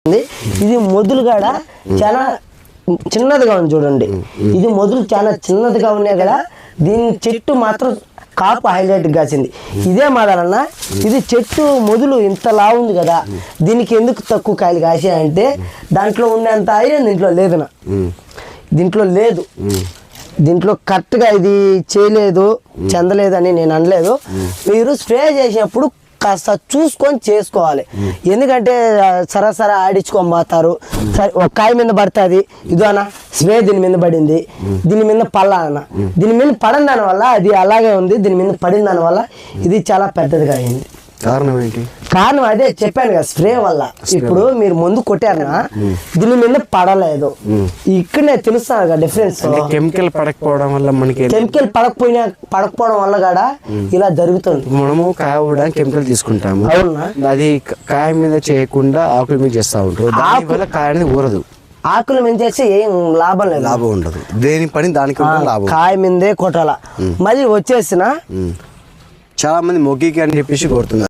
ఇది మొదలుగాడ చాలా చిన్నదిగా ఉంది చూడండి. ఇది మొదలు చాలా చిన్నదిగా ఉన్నాయి కదా, దీని చెట్టు మాత్రం కాపు హైలైట్ కాసింది. ఇదే మాదలన్న ఇది చెట్టు మొదలు ఇంతలా ఉంది కదా, దీనికి ఎందుకు తక్కువ కాయలు కాసాయంటే దాంట్లో ఉన్నంత ఐరన్ దీంట్లో లేదనా, దీంట్లో లేదు. దీంట్లో కరెక్ట్గా ఇది చేయలేదు చెందలేదని నేను అనలేదు. మీరు స్ప్రే చేసినప్పుడు కాస్త చూసుకొని చేసుకోవాలి. ఎందుకంటే సరాసరి ఆడించుకొని పోతారు. సరే ఒక కాయ మీద పడుతుంది, ఇదో అన్న స్ప్రే దీని మీద పడింది, దీని మీద పళ్ళ అన్న, దీని మీద పడిన దానివల్ల అది అలాగే ఉంది, దీని మీద పడిన దానివల్ల ఇది చాలా పెద్దదిగా అయింది. కారణం ఏంటి? కారణం అదే చెప్పాను కదా, స్ప్రే వల్ల. ఇప్పుడు మీరు ముందు కొట్టారనా, దీని మీద పడలేదు. ఇక్కడనే తెలుస్తాను కదా డిఫరెన్స్. కెమికల్ పడకపోవడం వల్ల మనకి కెమికల్ పడకపోవడం వల్ల కూడా ఇలా జరుగుతుంది. మనము కాయ ఊడడానికి కెమికల్ తీసుకుంటాము, అవునా? అది కాయ మీద చేయకుండా ఆకుల మీద చేస్తా ఉంటాం, దానివల్ల కాయ అనేది ఊరదు. ఆకుల మీద చేస్తే ఏం లాభం లేదు, లాభం ఉండదు. దేని పని దానికి లాభం. కాయ మీదే కొట్టాల. మళ్ళీ వచ్చేసిన చాలా మంది మొగ్గికి అని చెప్పేసి కొడుతున్నారు.